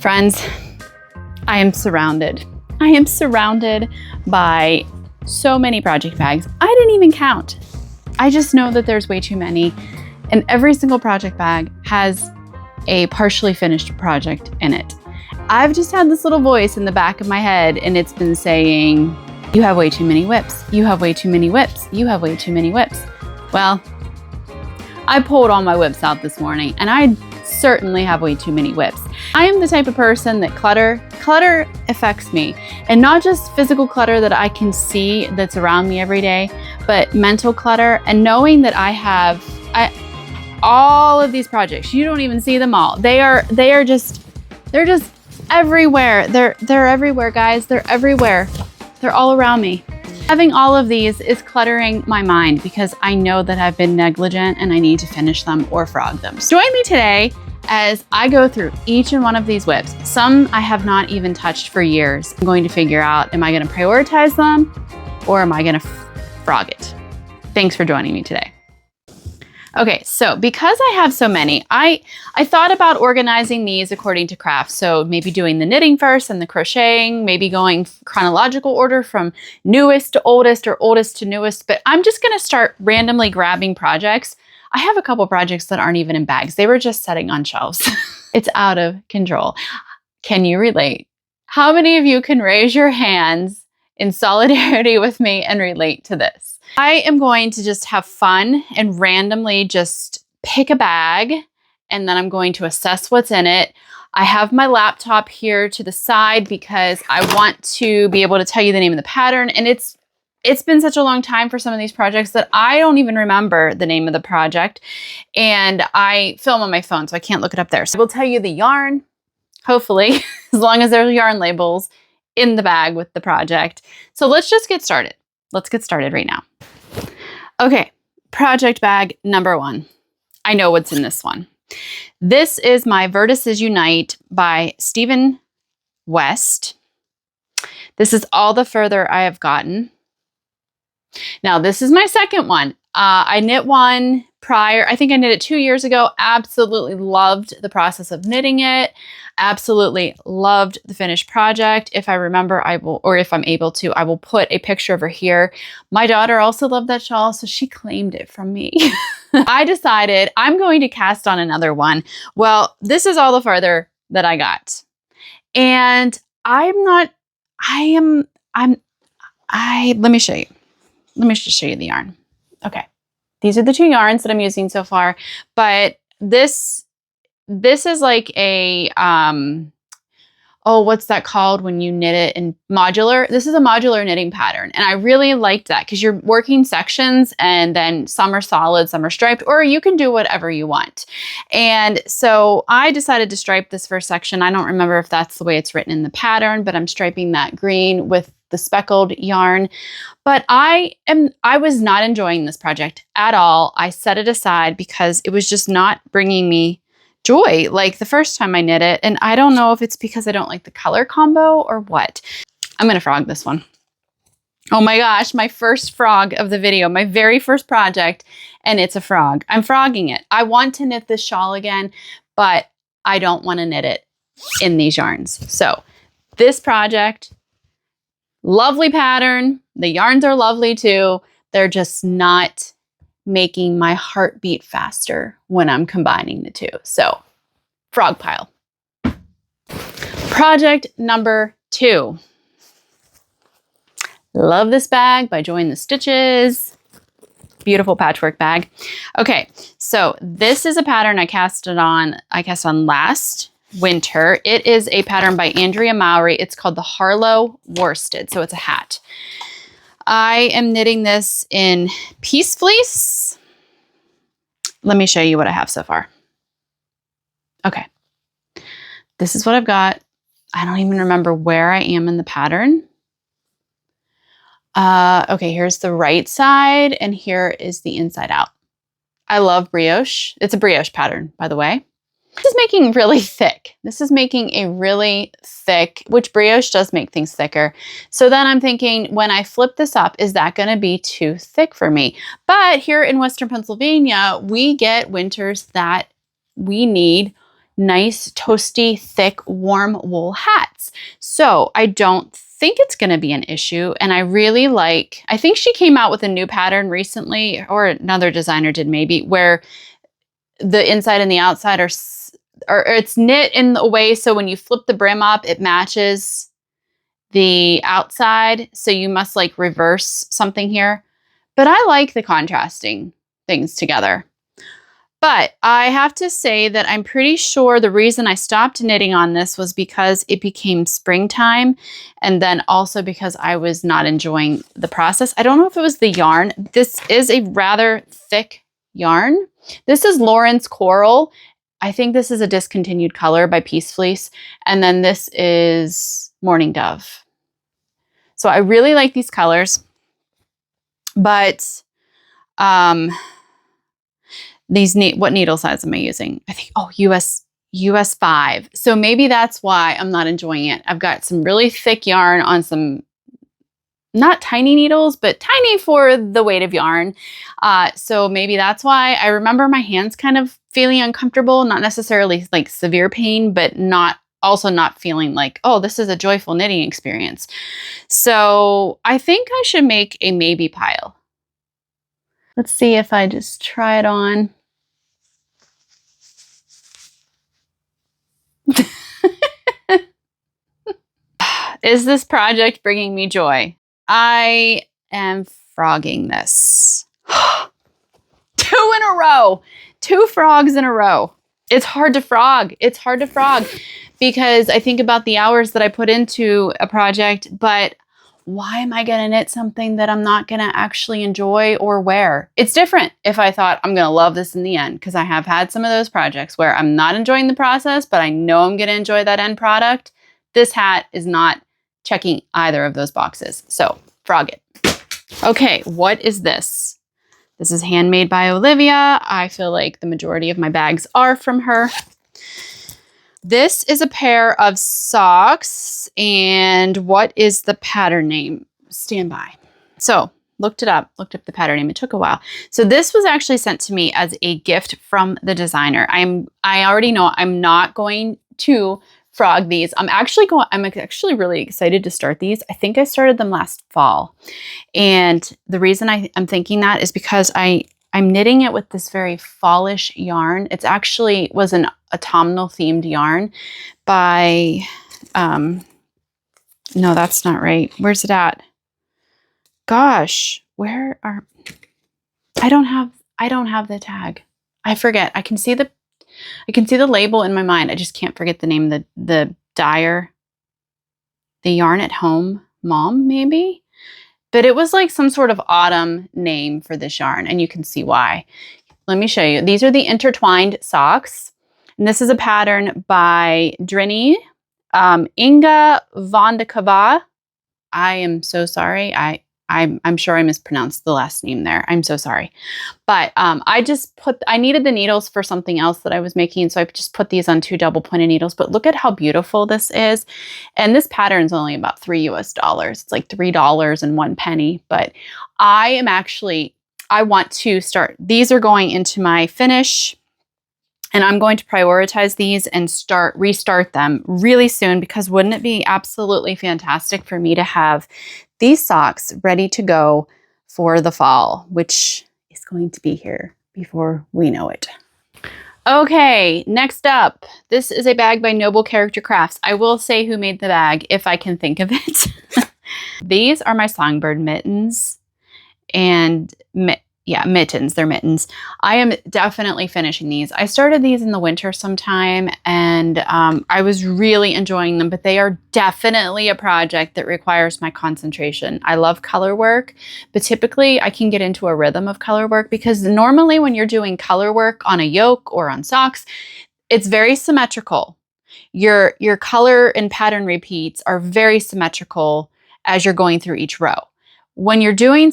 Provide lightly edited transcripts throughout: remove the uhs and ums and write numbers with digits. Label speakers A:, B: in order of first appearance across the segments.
A: Friends, I am surrounded. I am surrounded by so many project bags. I didn't even count. I just know that there's way too many, and every single project bag has a partially finished project in it. I've just had this little voice in the back of my head, and it's been saying, you have way too many WIPs. You have way too many WIPs. You have way too many WIPs. Well, I pulled all my WIPs out this morning, and I certainly have way too many WIPs. I am the type of person that clutter affects me, and not just physical clutter that I can see that's around me every day, but mental clutter, and knowing that I have all of these projects. You don't even see them all. They're just everywhere. They're everywhere, guys. They're everywhere. They're all around me. Having all of these is cluttering my mind because I know that I've been negligent and I need to finish them or frog them. So join me today as I go through each and one of these WIPs. Some I have not even touched for years. I'm going to figure out, am I going to prioritize them or am I going to frog it? Thanks for joining me today. Okay, so because I have so many, I thought about organizing these according to craft. So maybe doing the knitting first and the crocheting, maybe going chronological order from newest to oldest or oldest to newest, but I'm just gonna start randomly grabbing projects. I have a couple projects that aren't even in bags. They were just sitting on shelves. It's out of control. Can you relate? How many of you can raise your hands in solidarity with me and relate to this? I am going to just have fun and randomly just pick a bag, and then I'm going to assess what's in it. I have my laptop here to the side because I want to be able to tell you the name of the pattern, and it's been such a long time for some of these projects that I don't even remember the name of the project, and I film on my phone, so I can't look it up there. So I will tell you the yarn, hopefully, as long as there's yarn labels in the bag with the project. So let's just get started. Let's get started right now. Okay, project bag number 1. I know what's in this one. This is my Vertices Unite by Stephen West. This is all the further I have gotten. Now, this is my second one. I knit one prior. I think I knit it 2 years ago. Absolutely loved the process of knitting it. Absolutely loved the finished project. If I remember, I will, or if I'm able to, I will put a picture over here. My daughter also loved that shawl, so she claimed it from me. I decided I'm going to cast on another one. Well, this is all the farther that I got. And let me show you. Let me just show you the yarn. Okay. These are the 2 yarns that I'm using so far, but this is like a, what's that called when you knit it in modular? This is a modular knitting pattern. And I really liked that because you're working sections and then some are solid, some are striped, or you can do whatever you want. And so I decided to stripe this first section. I don't remember if that's the way it's written in the pattern, but I'm striping that green with the speckled yarn. But I was not enjoying this project at all. I set it aside because it was just not bringing me joy like the first time I knit it. And I don't know if it's because I don't like the color combo or what. I'm going to frog this one. Oh my gosh, my first frog of the video, my very first project, and it's a frog. I'm frogging it. I want to knit this shawl again, but I don't want to knit it in these yarns. So this project, lovely pattern. The yarns are lovely too. They're just not making my heart beat faster when I'm combining the two. So, frog pile. Project number 2. Love this bag by Join the Stitches. Beautiful patchwork bag. Okay, so this is a pattern I cast on last winter. It is a pattern by Andrea Mowry. It's called the Harlow Worsted. So it's a hat. I am knitting this in Peace Fleece. Let me show you what I have so far. Okay. This is what I've got. I don't even remember where I am in the pattern. Okay, here's the right side and here is the inside out. I love brioche. It's a brioche pattern, by the way. This is making really thick. This is making a really thick, which brioche does make things thicker. So then I'm thinking, when I flip this up, is that going to be too thick for me? But here in Western Pennsylvania, we get winters that we need nice, toasty, thick, warm wool hats. So I don't think it's going to be an issue. And I really like, I think she came out with a new pattern recently, or another designer did maybe, where the inside and the outside are it's knit in a way so when you flip the brim up, it matches the outside. So you must like reverse something here. But I like the contrasting things together. But I have to say that I'm pretty sure the reason I stopped knitting on this was because it became springtime, and then also because I was not enjoying the process. I don't know if it was the yarn. This is a rather thick yarn. This is Lauren's Coral. I think this is a discontinued color by Peace Fleece. And then this is Mourning Dove. So I really like these colors. But what needle size am I using? I think, oh, US 5. So maybe that's why I'm not enjoying it. I've got some really thick yarn on some, not tiny needles, but tiny for the weight of yarn. So maybe that's why. I remember my hands kind of feeling uncomfortable, not necessarily like severe pain, but also not feeling like, oh, this is a joyful knitting experience. So I think I should make a maybe pile. Let's see if I just try it on. Is this project bringing me joy? I am frogging this. 2 in a row. 2 frogs in a row. It's hard to frog. It's hard to frog because I think about the hours that I put into a project, but why am I going to knit something that I'm not going to actually enjoy or wear? It's different if I thought I'm going to love this in the end, because I have had some of those projects where I'm not enjoying the process, but I know I'm going to enjoy that end product. This hat is not checking either of those boxes. So frog it. Okay, what is this? This is handmade by Olivia. I feel like the majority of my bags are from her. This is a pair of socks, and what is the pattern name? Stand by. So looked up the pattern name. It took a while. So this was actually sent to me as a gift from the designer. I already know I'm not going to frog these. I'm actually really excited to start these. I think I started them last fall. And the reason I'm thinking that is because I'm knitting it with this very fallish yarn. It's actually was an autumnal themed yarn by, no, that's not right. Where's it at? Gosh, I don't have the tag. I forget. I can see the label in my mind. I just can't forget the name. The dyer, the Yarn at Home Mom, maybe? But it was like some sort of autumn name for this yarn, and you can see why. Let me show you. These are the intertwined socks. And this is a pattern by Drini, Inga Vondakova. I am so sorry. I'm sure I mispronounced the last name there. I'm so sorry. But I needed the needles for something else that I was making, so I just put these on 2 double pointed needles. But look at how beautiful this is. And this pattern is only about $3 US. It's like $3.01. But I want to start. These are going into my finish. And I'm going to prioritize these and restart them really soon, because wouldn't it be absolutely fantastic for me to have these socks ready to go for the fall, which is going to be here before we know it. Okay, next up, this is a bag by Noble Character Crafts. I will say who made the bag if I can think of it. These are my songbird mittens, and mittens. They're mittens. I am definitely finishing these. I started these in the winter sometime, and I was really enjoying them, but they are definitely a project that requires my concentration. I love color work, but typically I can get into a rhythm of color work, because normally when you're doing color work on a yoke or on socks, it's very symmetrical. Your color and pattern repeats are very symmetrical as you're going through each row. When you're doing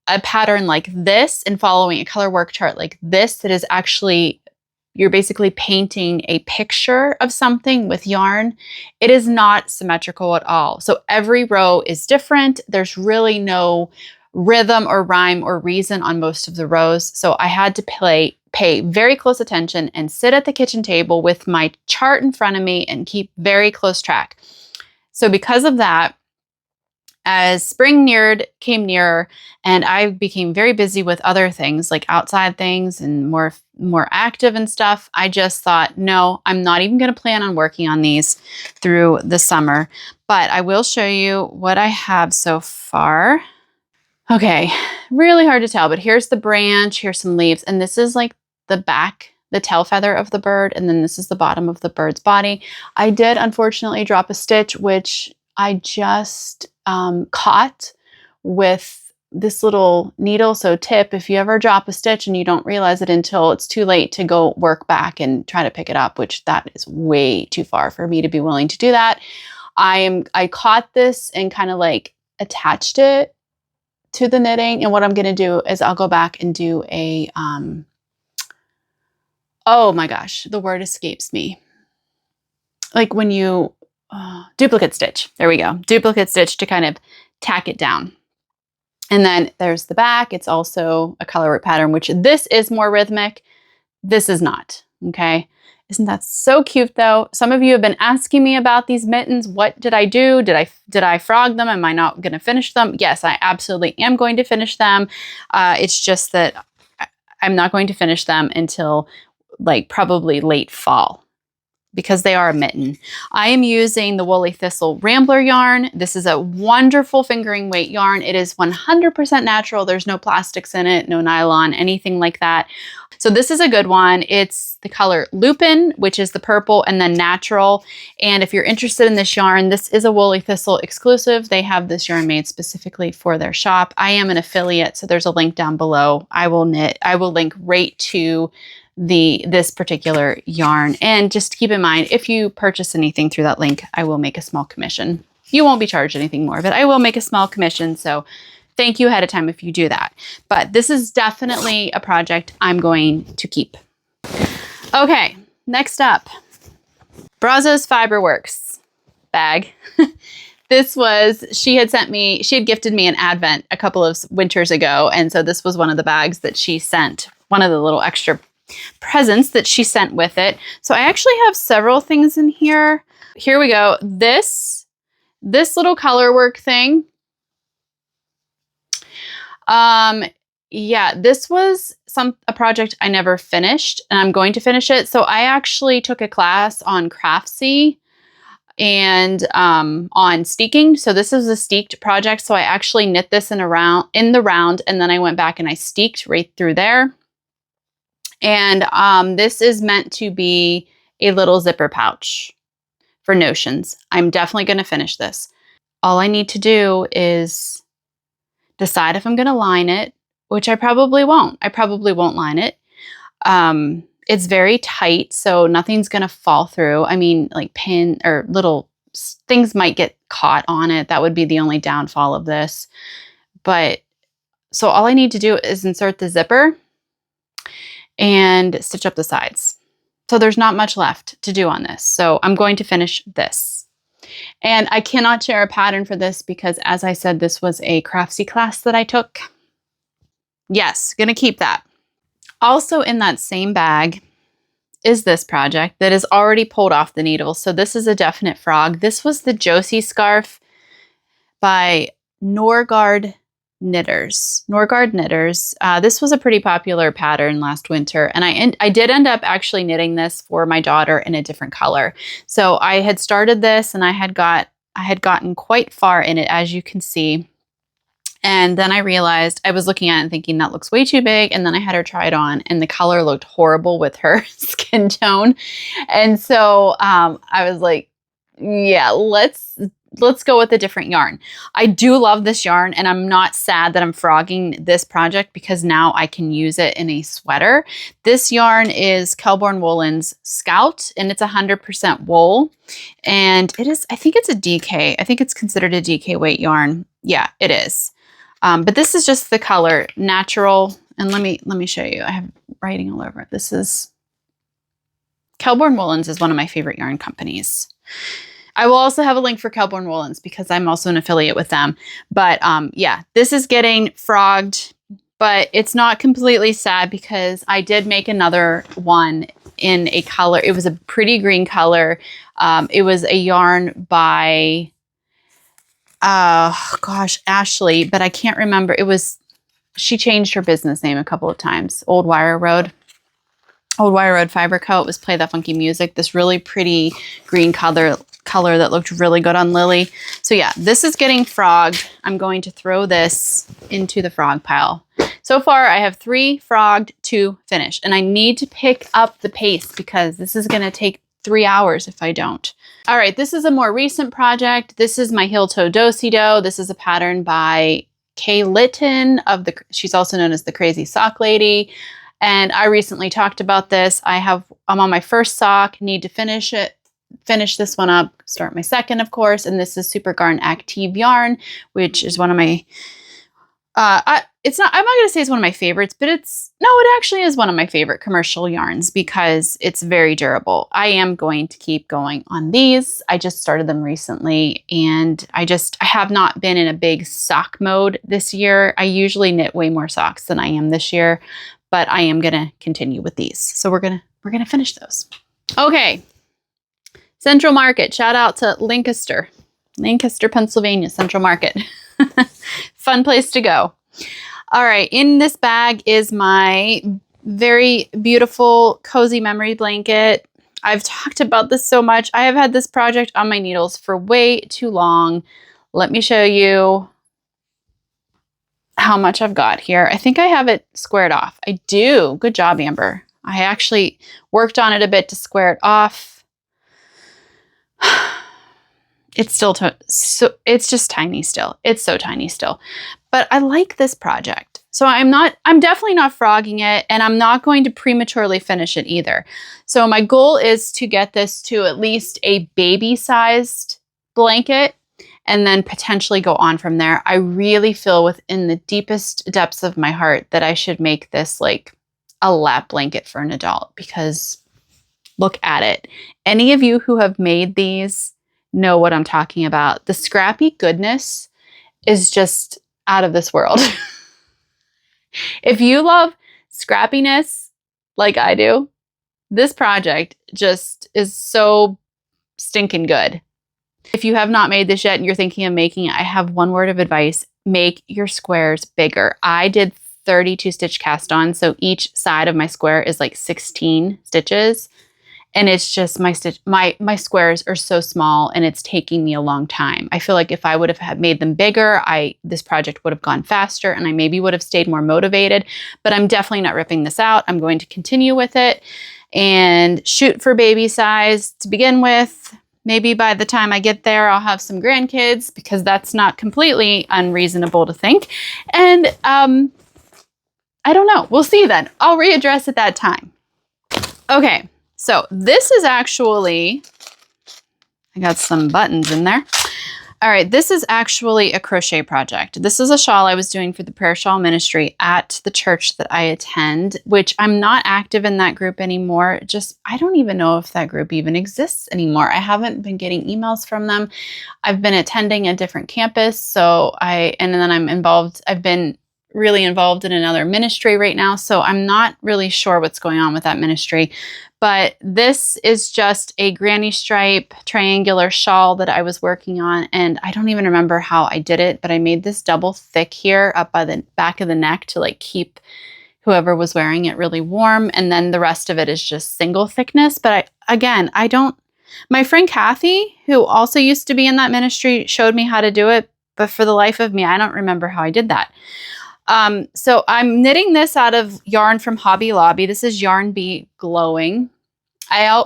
A: a pattern like this and following a color work chart like this, that is actually, you're basically painting a picture of something with yarn, it is not symmetrical at all. So every row is different. There's really no rhythm or rhyme or reason on most of the rows. So I had to pay very close attention and sit at the kitchen table with my chart in front of me and keep very close track. So because of that, as spring came nearer and I became very busy with other things like outside things and more active and stuff, I just thought, no, I'm not even going to plan on working on these through the summer, but I will show you what I have so far. Okay, really hard to tell, but here's the branch, here's some leaves, and this is like the back, the tail feather of the bird, and then this is the bottom of the bird's body. I did unfortunately drop a stitch, which I just caught with this little needle. So tip, if you ever drop a stitch and you don't realize it until it's too late to go work back and try to pick it up, which that is way too far for me to be willing to do that. I caught this and kind of like attached it to the knitting. And what I'm going to do is I'll go back and do a, oh my gosh, the word escapes me. Like when you, duplicate stitch. There we go. Duplicate stitch to kind of tack it down. And then there's the back. It's also a colorwork pattern, which this is more rhythmic. This is not. Okay. Isn't that so cute though? Some of you have been asking me about these mittens. What did I do? Did I frog them? Am I not going to finish them? Yes, I absolutely am going to finish them. It's just that I'm not going to finish them until like probably late fall, because they are a mitten. I am using the Woolly Thistle Rambler yarn. This is a wonderful fingering weight yarn. It is 100% natural. There's no plastics in it, no nylon, anything like that. So this is a good one. It's the color Lupin, which is the purple, and then natural. And if you're interested in this yarn, this is a Woolly Thistle exclusive. They have this yarn made specifically for their shop. I am an affiliate, so there's a link down below. I will link right to this particular yarn. And just keep in mind, if you purchase anything through that link, I will make a small commission. You won't be charged anything more, but I will make a small commission. So thank you ahead of time if you do that. But this is definitely a project I'm going to keep. Okay, next up, Brazos Fiberworks bag. This was, she had gifted me an Advent a couple of winters ago. And so this was one of the bags that she sent, one of the little extra presents that she sent with it. So I actually have several things in here. Here we go. This little colorwork thing. Yeah, this was a project I never finished, and I'm going to finish it. So I actually took a class on Craftsy and on steeking. So this is a steeked project. So I actually knit this in the round, and then I went back and I steeked right through there. And this is meant to be a little zipper pouch for notions. I'm definitely going to finish this. All I need to do is decide if I'm going to line it, which I probably won't. I probably won't line it. It's very tight, so nothing's going to fall through. I mean, like pin or little things might get caught on it. That would be the only downfall of this. But so all I need to do is insert the zipper and stitch up the sides. So there's not much left to do on this. So I'm going to finish this. And I cannot share a pattern for this because, as I said, this was a Craftsy class that I took. Yes, gonna keep that. Also in that same bag is this project that is already pulled off the needle. So this is a definite frog. This was the Josie scarf by Norgard Knitters. This was a pretty popular pattern last winter, and I did end up actually knitting this for my daughter in a different color. So I had started this, and I had gotten quite far in it, as you can see. And then I realized, I was looking at it and thinking that looks way too big, and then I had her try it on, and the color looked horrible with her skin tone. And so I was like, yeah, let's go with a different yarn. I do love this yarn, and I'm not sad that I'm frogging this project because now I can use it in a sweater. This yarn is Kelborn Woolen's Scout, and it's 100% wool. And it is, I think it's a DK. I think it's considered a DK weight yarn. Yeah, it is. But this is just the color natural. And let me show you. I have writing all over it. This is Kelborn Woolen's is one of my favorite yarn companies. I will also have a link for Kelborn Woolen's because I'm also an affiliate with them. But yeah, this is getting frogged but it's not completely sad because I did make another one in a color. It was a pretty green color. It was a yarn by, gosh, Ashley, but I can't remember. She changed her business name a couple of times. Old Wire Road Fiber Coat was Play That Funky Music. This really pretty green color that looked really good on Lily. So yeah, this is getting frogged. I'm going to throw this into the frog pile. So far, I have 3 frogged, 2 finished, and I need to pick up the pace because this is going to take 3 hours if I don't. All right, this is a more recent project. This is my Heel Toe Do-Si-Do. This is a pattern by Kay Litton she's also known as the Crazy Sock Lady. And I recently talked about this. I'm on my first sock, need to finish this one up, start my second, of course. And this is Super Garn Active yarn, which is one of my, I'm not going to say it's one of my favorites, but it actually is one of my favorite commercial yarns because it's very durable. I am going to keep going on these. I just started them recently and I have not been in a big sock mode this year. I usually knit way more socks than I am this year, but I am going to continue with these. So we're going to finish those. Okay. Central Market. Shout out to Lancaster, Pennsylvania, Central Market. Fun place to go. All right, in this bag is my very beautiful cozy memory blanket. I've talked about this so much. I have had this project on my needles for way too long. Let me show you how much I've got here. I think I have it squared off. I do. Good job, Amber. I actually worked on it a bit to square it off. It's still it's just tiny still. It's so tiny still. But I like this project. So I'm definitely not frogging it, and I'm not going to prematurely finish it either. So my goal is to get this to at least a baby-sized blanket and then potentially go on from there. I really feel within the deepest depths of my heart that I should make this like a lap blanket for an adult because look at it. Any of you who have made these know what I'm talking about. The scrappy goodness is just out of this world. If you love scrappiness like I do, this project just is so stinking good. If you have not made this yet and you're thinking of making it, I have one word of advice. Make your squares bigger. I did 32 stitch cast on, so each side of my square is like 16 stitches. And it's just my squares are so small and it's taking me a long time. I feel like if I would have made them bigger, this project would have gone faster and I maybe would have stayed more motivated, but I'm definitely not ripping this out. I'm going to continue with it and shoot for baby size to begin with. Maybe by the time I get there, I'll have some grandkids because that's not completely unreasonable to think. And I don't know. We'll see then. I'll readdress at that time. Okay. So this is actually, I got some buttons in there. All right, this is actually a crochet project. This is a shawl I was doing for the prayer shawl ministry at the church that I attend, which I'm not active in that group anymore. I don't even know if that group even exists anymore. I haven't been getting emails from them. I've been attending a different campus, and then I've been really involved in another ministry right now, so I'm not really sure what's going on with that ministry. But this is just a granny stripe triangular shawl that I was working on, and I don't even remember how I did it, but I made this double thick here up by the back of the neck to like keep whoever was wearing it really warm, and then the rest of it is just single thickness. But my friend Kathy, who also used to be in that ministry, showed me how to do it, but for the life of me, I don't remember how I did that. So I'm knitting this out of yarn from Hobby Lobby. This is Yarn Bee Glowing.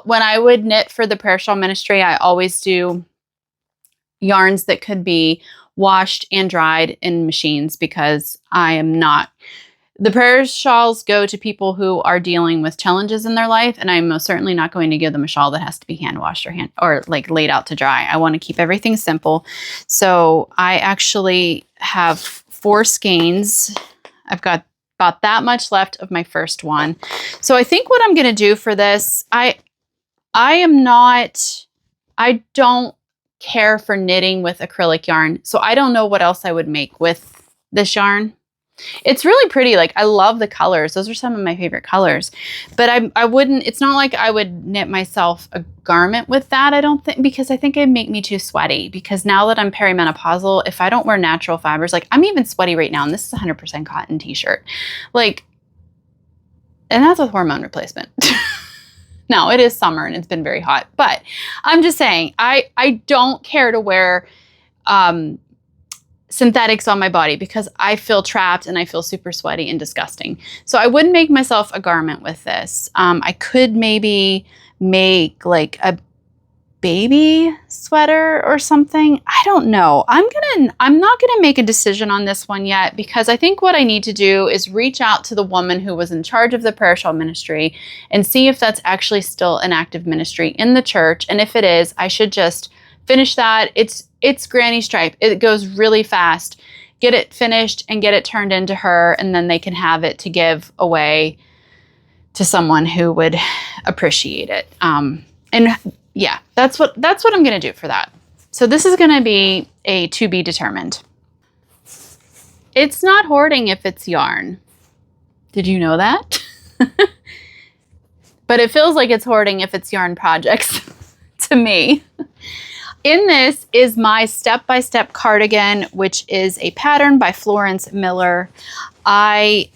A: When I would knit for the prayer shawl ministry, I always do yarns that could be washed and dried in machines because I am not. The prayer shawls go to people who are dealing with challenges in their life, and I'm most certainly not going to give them a shawl that has to be hand washed or like laid out to dry. I want to keep everything simple. So I actually have 4 skeins. I've got about that much left of my first one. So I think what I'm going to do for this, I don't care for knitting with acrylic yarn. So I don't know what else I would make with this yarn. It's really pretty. Like, I love the colors. Those are some of my favorite colors. But I wouldn't, it's not like I would knit myself a garment with that, I don't think, because I think it'd make me too sweaty. Because now that I'm perimenopausal, if I don't wear natural fibers, like I'm even sweaty right now, and this is a 100% cotton t-shirt. Like, and that's with hormone replacement. Now, it is summer and it's been very hot, but I'm just saying, I don't care to wear synthetics on my body because I feel trapped and I feel super sweaty and disgusting. So I wouldn't make myself a garment with this. I could maybe make like a baby sweater or something. I don't know. I'm not gonna make a decision on this one yet, because I think what I need to do is reach out to the woman who was in charge of the prayer shawl ministry and see if that's actually still an active ministry in the church. And if it is, I should just finish that. It's granny stripe. It goes really fast. Get it finished and get it turned into her, and then they can have it to give away to someone who would appreciate it. And yeah, that's what I'm going to do for that. So this is going to be a to be determined. It's not hoarding if it's yarn. Did you know that? But it feels like it's hoarding if it's yarn projects to me. In this is my step-by-step cardigan, which is a pattern by Florence Miller. I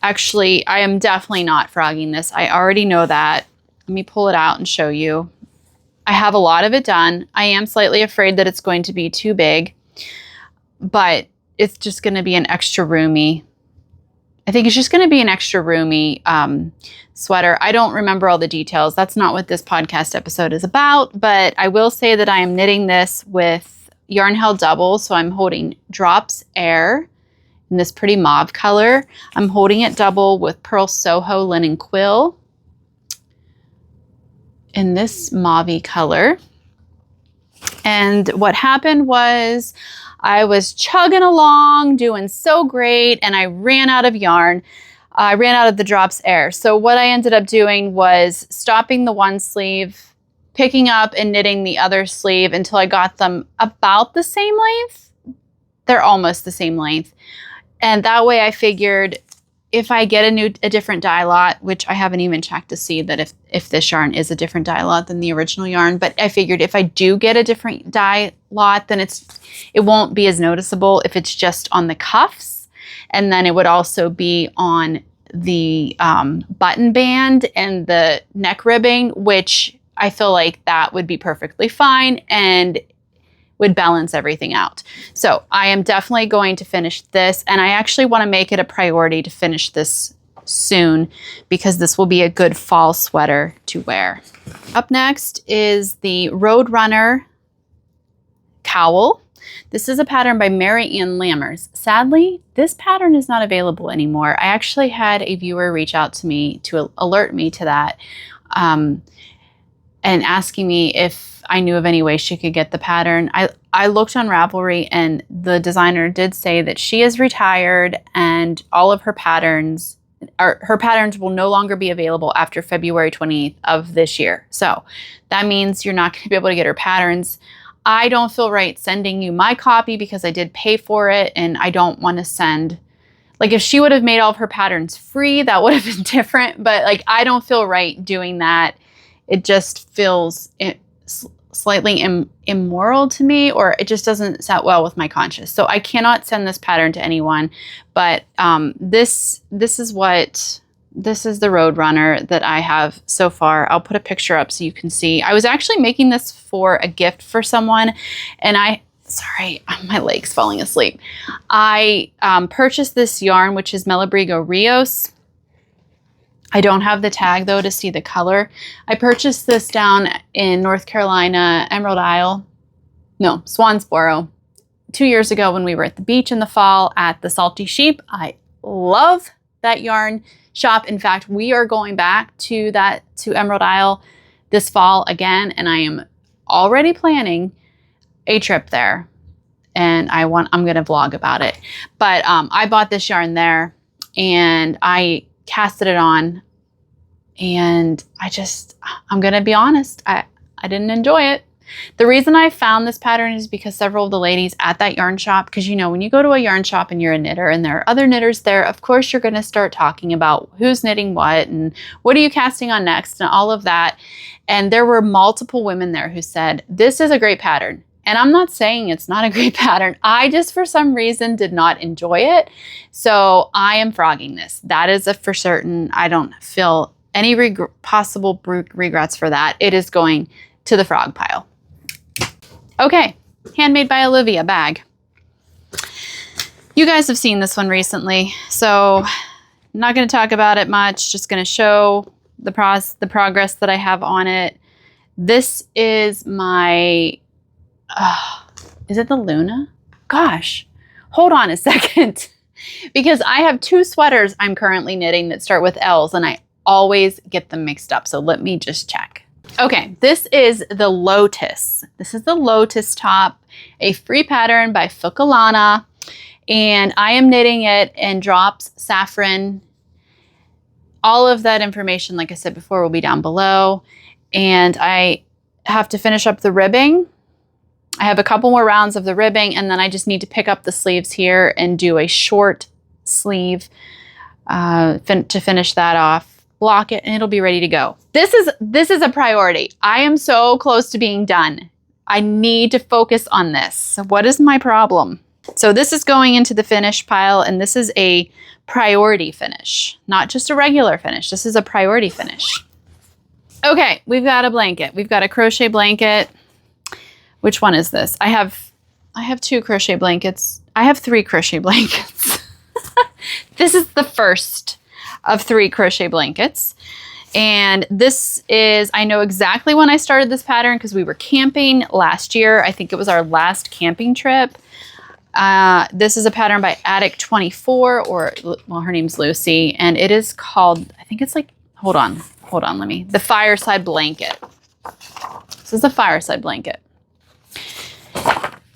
A: am definitely not frogging this. I already know that. Let me pull it out and show you. I have a lot of it done. I am slightly afraid that it's going to be too big, but it's just going to be an extra roomy. I think it's just going to be an extra roomy sweater. I don't remember all the details. That's not what this podcast episode is about, but I will say that I am knitting this with yarn held double. So I'm holding Drops Air in this pretty mauve color. I'm holding it double with Pearl Soho Linen Quill in this mauvey color. And what happened was I was chugging along, doing so great, and I ran out of yarn. I ran out of the Drops Air. So what I ended up doing was stopping the one sleeve, picking up and knitting the other sleeve until I got them about the same length. They're almost the same length. And that way I figured if I get a different dye lot, which I haven't even checked to see that if this yarn is a different dye lot than the original yarn, but I figured if I do get a different dye lot, then it won't be as noticeable if it's just on the cuffs. And then it would also be on the button band and the neck ribbing, which I feel like that would be perfectly fine and would balance everything out. So I am definitely going to finish this, and I actually want to make it a priority to finish this soon because this will be a good fall sweater to wear. Up next is the Roadrunner cowl. This is a pattern by Mary Ann Lammers. Sadly, this pattern is not available anymore. I actually had a viewer reach out to me to alert me to that and asking me if I knew of any way she could get the pattern. I looked on Ravelry, and the designer did say that she is retired and all of her patterns will no longer be available after February 28th of this year. So that means you're not going to be able to get her patterns. I don't feel right sending you my copy because I did pay for it, and I don't want to send, like, if she would have made all of her patterns free, that would have been different, but like, I don't feel right doing that. It just feels slightly immoral to me, or it just doesn't set well with my conscience. So I cannot send this pattern to anyone, but this is the Roadrunner that I have so far. I'll put a picture up so you can see. I was actually making this for a gift for someone, and sorry, my leg's falling asleep. I purchased this yarn, which is Melabrigo Rios. I don't have the tag though to see the color. I purchased this down in North Carolina, Swansboro, 2 years ago when we were at the beach in the fall at the Salty Sheep. I love that yarn shop. In fact, we are going back to Emerald Isle this fall again, and I am already planning a trip there, and I'm going to vlog about it. But I bought this yarn there, and I casted it on, and I'm going to be honest, I didn't enjoy it. The reason I found this pattern is because several of the ladies at that yarn shop, because you know, when you go to a yarn shop and you're a knitter and there are other knitters there, of course you're going to start talking about who's knitting what and what are you casting on next and all of that. And there were multiple women there who said, this is a great pattern. And I'm not saying it's not a great pattern. I just, for some reason, did not enjoy it. So I am frogging this. That is a for certain. I don't feel any possible regrets for that. It is going to the frog pile. Okay, Handmade by Olivia bag. You guys have seen this one recently, so I'm not going to talk about it much. Just going to show the progress that I have on it. This is my, is it the Luna? Gosh, hold on a second. Because I have two sweaters I'm currently knitting that start with L's and I always get them mixed up. So let me just check. Okay, this is the Lotus. This is the Lotus top, a free pattern by Fukalana. And I am knitting it in drops, saffron. All of that information, like I said before, will be down below. And I have to finish up the ribbing. I have a couple more rounds of the ribbing, and then I just need to pick up the sleeves here and do a short sleeve to finish that off, block it, and it'll be ready to go. This is a priority. I am so close to being done. I need to focus on this. So what is my problem? So this is going into the finish pile, and this is a priority finish, not just a regular finish. This is a priority finish. Okay, we've got a blanket. We've got a crochet blanket. Which one is this? I have two crochet blankets. I have 3 crochet blankets. This is the first of 3 crochet blankets. And this is, I know exactly when I started this pattern because we were camping last year. I think it was our last camping trip. This is a pattern by Attic24, or, well, her name's Lucy. And it is called, I think it's like, hold on, the Fireside Blanket. This is the Fireside Blanket.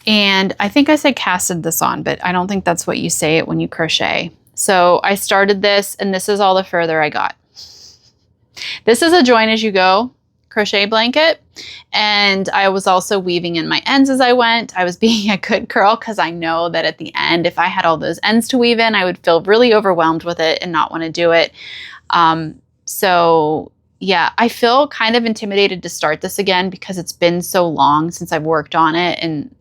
A: And I think I said casted this on, but I don't think that's what you say it when you crochet. So I started this, and this is all the further I got. This is a join as you go crochet blanket. And I was also weaving in my ends as I went. I was being a good girl because I know that at the end, if I had all those ends to weave in, I would feel really overwhelmed with it and not want to do it. So yeah, I feel kind of intimidated to start this again because it's been so long since I've worked on it, and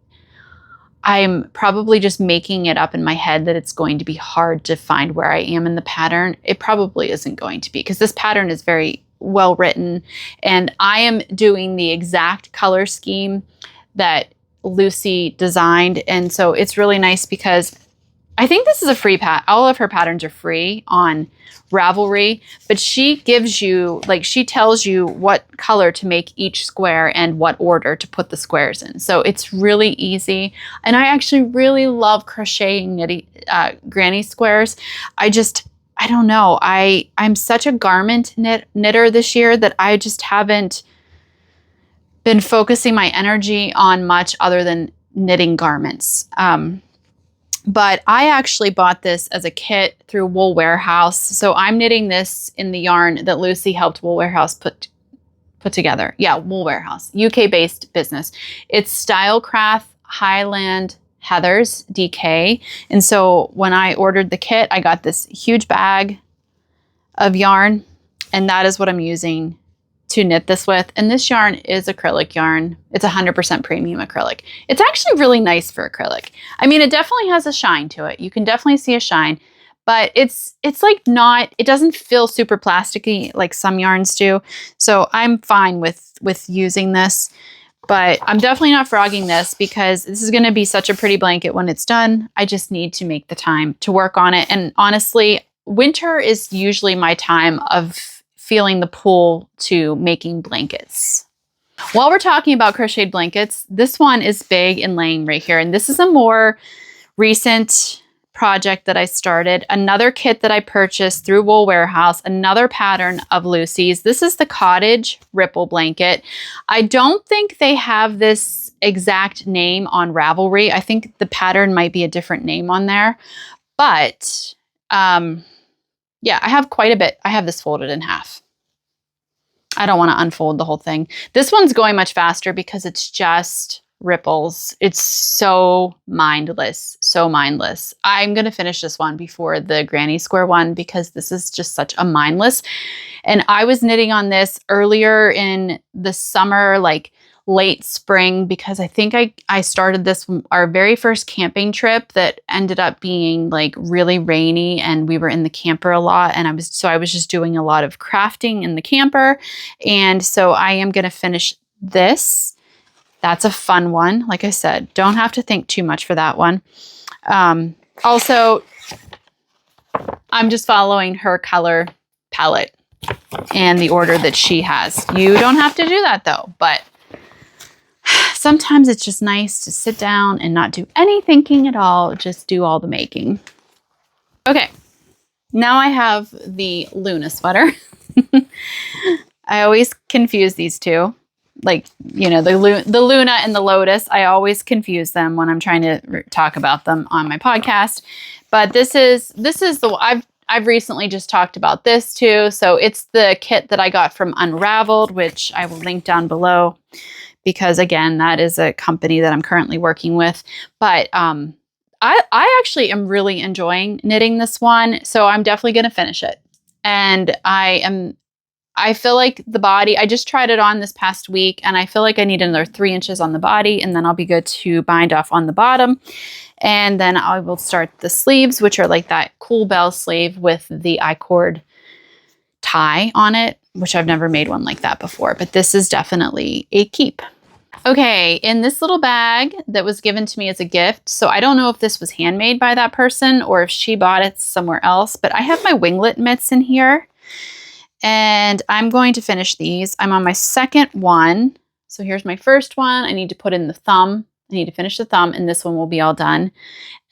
A: I'm probably just making it up in my head that it's going to be hard to find where I am in the pattern. It probably isn't going to be, because this pattern is very well written, and I am doing the exact color scheme that Lucy designed. And so it's really nice because I think this is a free all of her patterns are free on Ravelry, but she gives you, like, she tells you what color to make each square and what order to put the squares in. So it's really easy. And I actually really love crocheting granny squares. I don't know. I'm such a garment knitter this year that I just haven't been focusing my energy on much other than knitting garments. But I actually bought this as a kit through Wool Warehouse. So I'm knitting this in the yarn that Lucy helped Wool Warehouse put together. Yeah, Wool Warehouse, UK-based business. It's Stylecraft Highland Heathers DK. And so when I ordered the kit, I got this huge bag of yarn, and that is what I'm using to knit this with. And this yarn is acrylic yarn. It's 100% premium acrylic. It's actually really nice for acrylic. I mean, it definitely has a shine to it. You can definitely see a shine, but it's like not, it doesn't feel super plasticky like some yarns do. So I'm fine with using this, but I'm definitely not frogging this because this is going to be such a pretty blanket when it's done. I just need to make the time to work on it. And honestly, winter is usually my time of feeling the pull to making blankets. While we're talking about crocheted blankets, this one is big and laying right here. And this is a more recent project that I started. Another kit that I purchased through Wool Warehouse, another pattern of Lucy's. This is the Cottage Ripple Blanket. I don't think they have this exact name on Ravelry. I think the pattern might be a different name on there. But yeah, I have quite a bit. I have this folded in half. I don't want to unfold the whole thing. This one's going much faster because it's just ripples. It's so mindless, so mindless. I'm going to finish this one before the granny square one because this is just such a mindless. And I was knitting on this earlier in the summer, like late spring, because I think I started this our very first camping trip that ended up being like really rainy, and we were in the camper a lot, and I was just doing a lot of crafting in the camper. And so I am going to finish this. That's a fun one. Like I said, don't have to think too much for that one. Also, I'm just following her color palette and the order that she has. You don't have to do that though, but sometimes it's just nice to sit down and not do any thinking at all, just do all the making. Okay, now I have the Luna sweater. I always confuse these two. Like, you know, the Luna and the Lotus, I always confuse them when I'm trying to talk about them on my podcast. But this is I've recently just talked about this too. So it's the kit that I got from Unlabelled, which I will link down below, because again, that is a company that I'm currently working with. But I actually am really enjoying knitting this one. So I'm definitely going to finish it. And I feel like the body, I just tried it on this past week, and I feel like I need another 3 inches on the body, and then I'll be good to bind off on the bottom. And then I will start the sleeves, which are like that cool bell sleeve with the I-cord tie on it, which I've never made one like that before, but this is definitely a keep. Okay, in this little bag that was given to me as a gift, so I don't know if this was handmade by that person or if she bought it somewhere else, but I have my Winglet mitts in here, and I'm going to finish these. I'm on my second one. So here's my first one. I need to put in the thumb. I need to finish the thumb, and this one will be all done.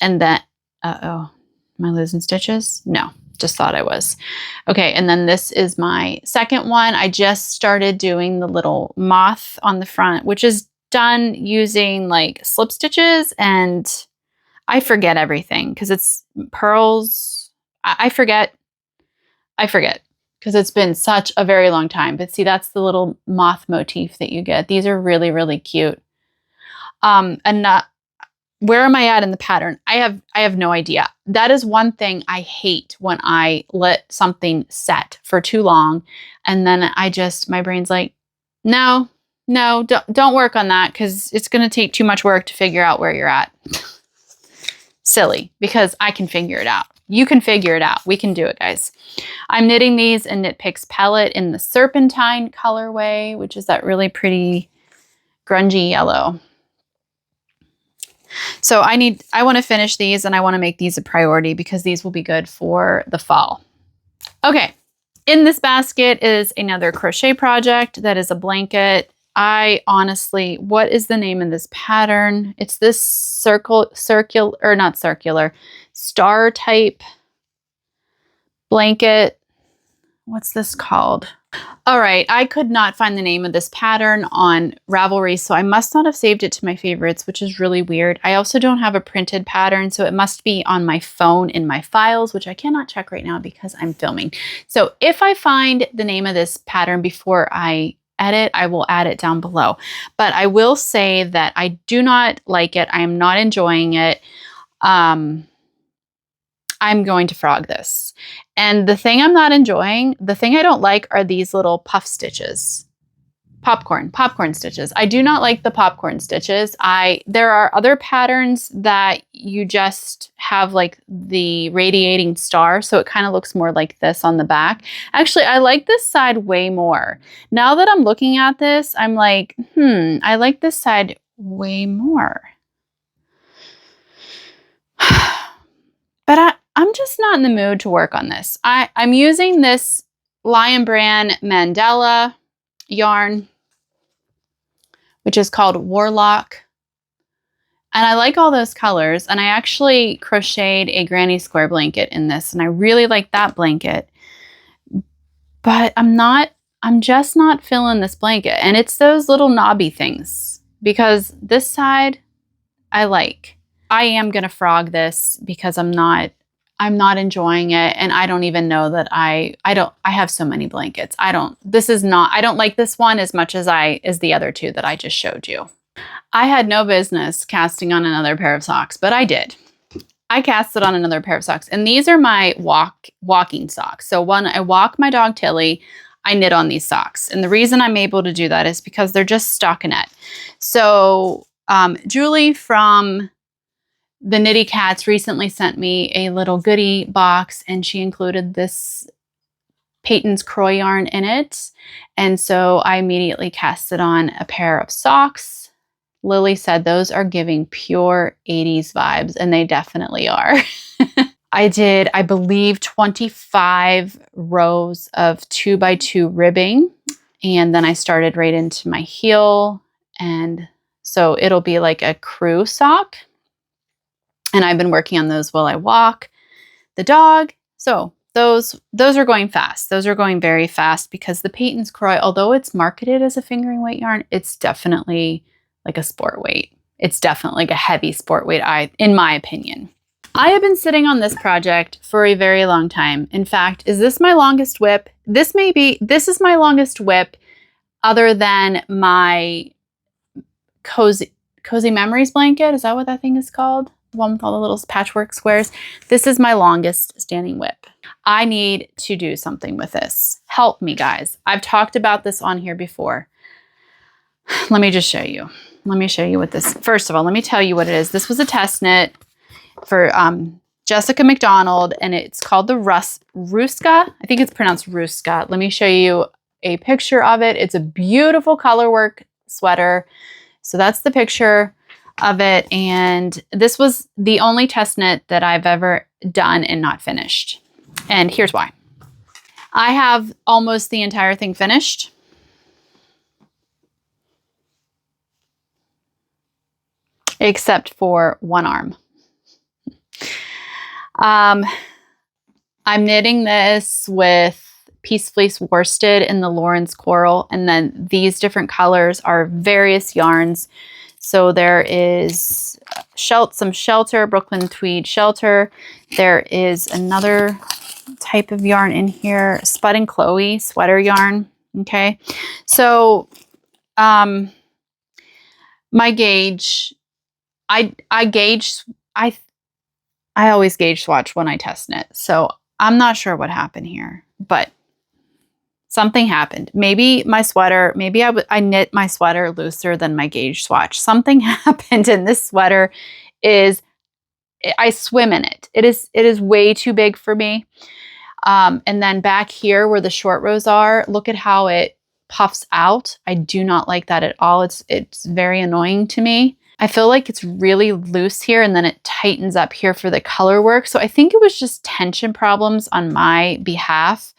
A: And then, uh-oh, am I losing stitches? No, just thought I was. Okay, and then this is my second one. I just started doing the little moth on the front, which is done using like slip stitches, and I forget everything because it's pearls. I forget because it's been such a very long time. But see, that's the little moth motif that you get. These are really, really cute. Where am I at in the pattern? I have no idea. That is one thing I hate, when I let something set for too long, and then my brain's like, no, don't work on that, because it's going to take too much work to figure out where you're at. Silly, because I can figure it out. You can figure it out. We can do it, guys. I'm knitting these in Knit Picks Pellet in the Serpentine colorway, which is that really pretty grungy yellow. So I want to finish these, and I want to make these a priority because these will be good for the fall. Okay, in this basket is another crochet project that is a blanket. I honestly, what is the name of this pattern? It's this star type blanket. What's this called? All right, I could not find the name of this pattern on Ravelry, so I must not have saved it to my favorites, which is really weird. I also don't have a printed pattern, so it must be on my phone in my files, which I cannot check right now because I'm filming. So if I find the name of this pattern before I edit, I will add it down below. But I will say that I do not like it. I am not enjoying it. I'm going to frog this. And the thing I'm not enjoying, the thing I don't like, are these little puff stitches. Popcorn stitches. I do not like the popcorn stitches. There are other patterns that you just have like the radiating star, so it kind of looks more like this on the back. Actually, I like this side way more. Now that I'm looking at this, I'm like, I like this side way more. But I'm just not in the mood to work on this. I'm using this Lion Brand Mandala yarn, which is called Warlock. And I like all those colors. And I actually crocheted a granny square blanket in this, and I really like that blanket. But I'm just not feeling this blanket. And it's those little knobby things, because this side I like. I am going to frog this because I'm not I'm not enjoying it. And I don't even know that I have so many blankets. I don't like this one as much as the other two that I just showed you. I had no business casting on another pair of socks, but I did. I casted on another pair of socks, and these are my walking socks. So when I walk my dog Tilly, I knit on these socks. And the reason I'm able to do that is because they're just stockinette. So Julie from the Knitty Cats recently sent me a little goodie box, and she included this Peyton's Crow yarn in it. And so I immediately casted on a pair of socks. Lily said those are giving pure 80s vibes, and they definitely are. I did, I believe, 25 rows of 2x2 ribbing, and then I started right into my heel, and so it'll be like a crew sock. And I've been working on those while I walk the dog. So those are going fast. Those are going very fast because the Peyton's Crow, although it's marketed as a fingering weight yarn, it's definitely like a sport weight. It's definitely like a heavy sport weight, in my opinion. I have been sitting on this project for a very long time. In fact, is this my longest WIP? This is my longest WIP other than my Cozy Memories blanket. Is that what that thing is called? The one with all the little patchwork squares. This is my longest standing WIP. I need to do something with this. Help me, guys. I've talked about this on here before. Let me just show you. Let me show you what this, first of all, let me tell you what it is. This was a test knit for Jessica McDonald, and it's called the Ruska. I think it's pronounced Ruska. Let me show you a picture of it. It's a beautiful colorwork sweater. So that's the picture of it. And this was the only test knit that I've ever done and not finished. And here's why. I have almost the entire thing finished. Except for one arm. I'm knitting this with Peace Fleece worsted in the Lawrence Coral, and then these different colors are various yarns. So there is some Shelter, Brooklyn Tweed Shelter. There is another type of yarn in here, Spud and Chloe sweater yarn. Okay, so my gauge. I always gauge swatch when I test knit, so I'm not sure what happened here, but something happened. Maybe my sweater, I knit my sweater looser than my gauge swatch. Something happened, and this sweater I swim in it. It is way too big for me. And then back here where the short rows are, look at how it puffs out. I do not like that at all. It's very annoying to me. I feel like it's really loose here, and then it tightens up here for the color work. So I think it was just tension problems on my behalf,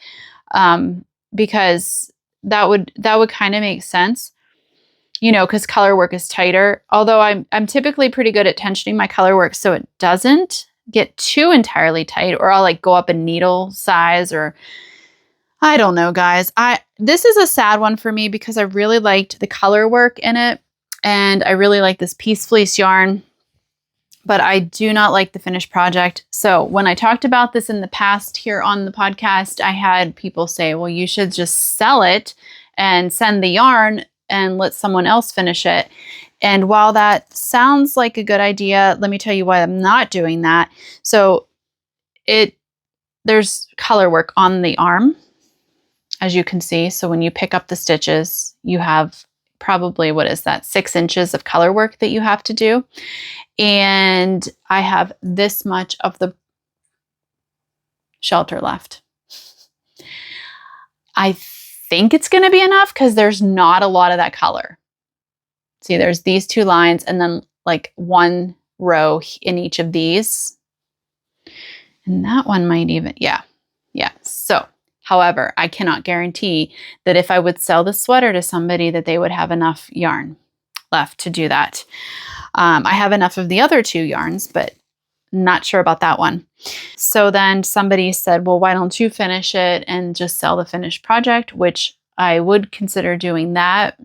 A: because that would kind of make sense, you know, because color work is tighter. Although I'm typically pretty good at tensioning my color work so it doesn't get too entirely tight, or I'll like go up a needle size, or I don't know, guys. This is a sad one for me because I really liked the color work in it. And I really like this Peace Fleece yarn, but I do not like the finished project. So when I talked about this in the past here on the podcast, I had people say, well, you should just sell it and send the yarn and let someone else finish it. And while that sounds like a good idea, let me tell you why I'm not doing that. So there's color work on the arm, as you can see. So when you pick up the stitches, you have probably, what is that, 6 inches of color work that you have to do. And I have this much of the shelter left. I think it's going to be enough because there's not a lot of that color. See, there's these 2 lines and then like 1 row in each of these. And that one might even, yeah. So, however, I cannot guarantee that if I would sell the sweater to somebody that they would have enough yarn left to do that. I have enough of the other 2 yarns, but not sure about that one. So then somebody said, well, why don't you finish it and just sell the finished project, which I would consider doing that.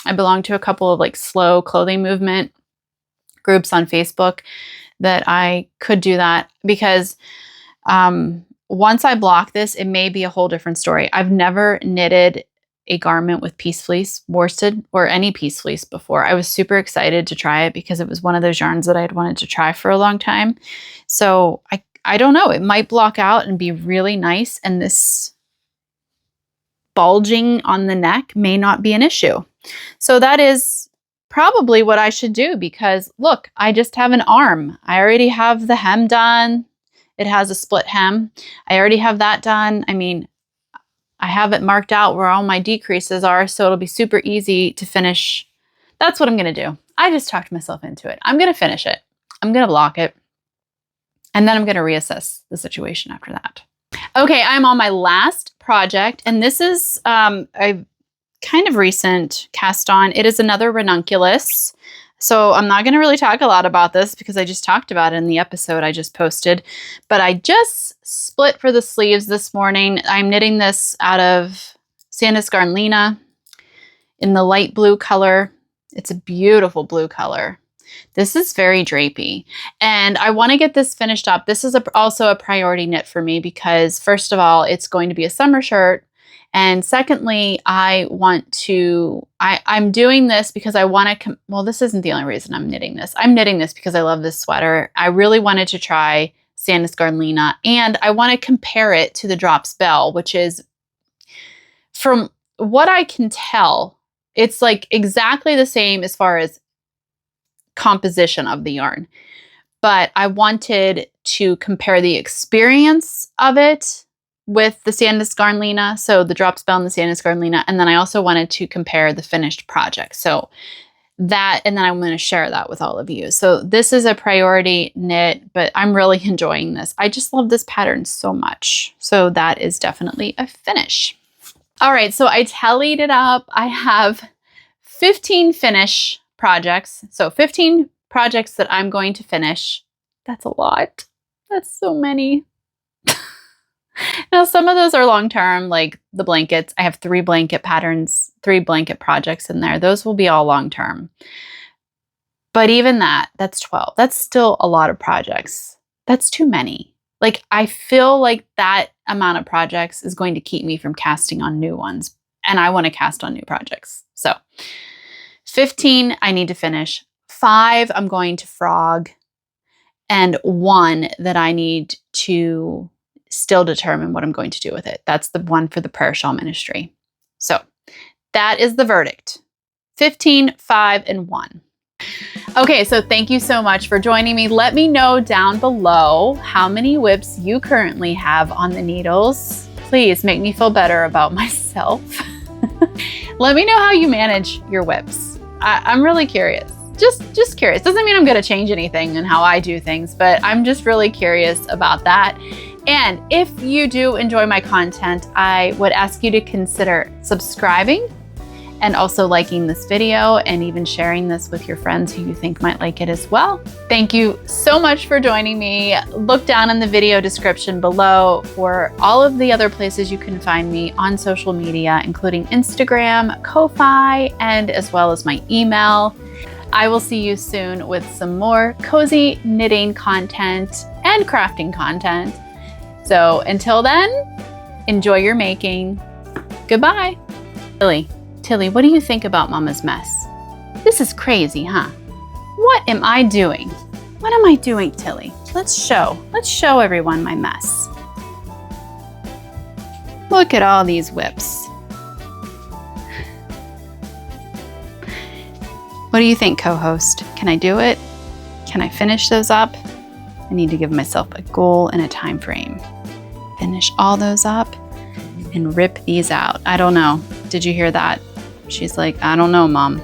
A: I belong to a couple of like slow clothing movement groups on Facebook that I could do that, because Once I block this, it may be a whole different story. I've never knitted a garment with piece fleece worsted or any piece fleece before. I was super excited to try it because it was one of those yarns that I'd wanted to try for a long time. So I don't know, it might block out and be really nice, and this bulging on the neck may not be an issue. So that is probably what I should do, because look, I just have an arm. I already have the hem done. It has a split hem. I already have that done. I mean, I have it marked out where all my decreases are, so it'll be super easy to finish. That's what I'm going to do. I just talked myself into it. I'm going to finish it. I'm going to block it. And then I'm going to reassess the situation after that. Okay, I'm on my last project, and this is a kind of recent cast on. It is another Renunculus. So I'm not going to really talk a lot about this because I just talked about it in the episode I just posted. But I just split for the sleeves this morning. I'm knitting this out of Sandus Garnlina in the light blue color. It's a beautiful blue color. This is very drapey, and I want to get this finished up. This is also a priority knit for me because, first of all, it's going to be a summer shirt. And secondly, I'm doing this because I want to, well, this isn't the only reason I'm knitting this. I'm knitting this because I love this sweater. I really wanted to try Sandus Garnlina, and I want to compare it to the Drops Belle, which is, from what I can tell, it's like exactly the same as far as composition of the yarn. But I wanted to compare the experience of it with the Sandus Garnlina, so the Drops Belle and the Sandus Garnlina, and then I also wanted to compare the finished project. So that, and then I'm going to share that with all of you. So this is a priority knit, but I'm really enjoying this. I just love this pattern so much. So that is definitely a finish. All right, so I tallied it up. I have 15 finish projects. So 15 projects that I'm going to finish. That's a lot. That's so many. Now, some of those are long-term, like the blankets. I have 3 blanket patterns, 3 blanket projects in there. Those will be all long-term. But even that's 12. That's still a lot of projects. That's too many. Like, I feel like that amount of projects is going to keep me from casting on new ones. And I want to cast on new projects. So 15 I need to finish. 5 I'm going to frog. And 1 that I need to still determine what I'm going to do with it. That's the one for the prayer shawl ministry. So that is the verdict. 15, 5, and 1. Okay, so thank you so much for joining me. Let me know down below how many WIPs you currently have on the needles. Please make me feel better about myself. Let me know how you manage your WIPs. I'm really curious. Just curious. Doesn't mean I'm going to change anything in how I do things, but I'm just really curious about that. And if you do enjoy my content, I would ask you to consider subscribing and also liking this video and even sharing this with your friends who you think might like it as well. Thank you so much for joining me. Look down in the video description below for all of the other places you can find me on social media, including Instagram, Ko-Fi, and as well as my email. I will see you soon with some more cozy knitting content and crafting content. So until then, enjoy your making. Goodbye. Tilly, what do you think about Mama's mess? This is crazy, huh? What am I doing? What am I doing, Tilly? Let's show everyone my mess. Look at all these WIPs. What do you think, co-host? Can I do it? Can I finish those up? I need to give myself a goal and a time frame. Finish all those up and rip these out. I don't know. Did you hear that? She's like, I don't know, Mom.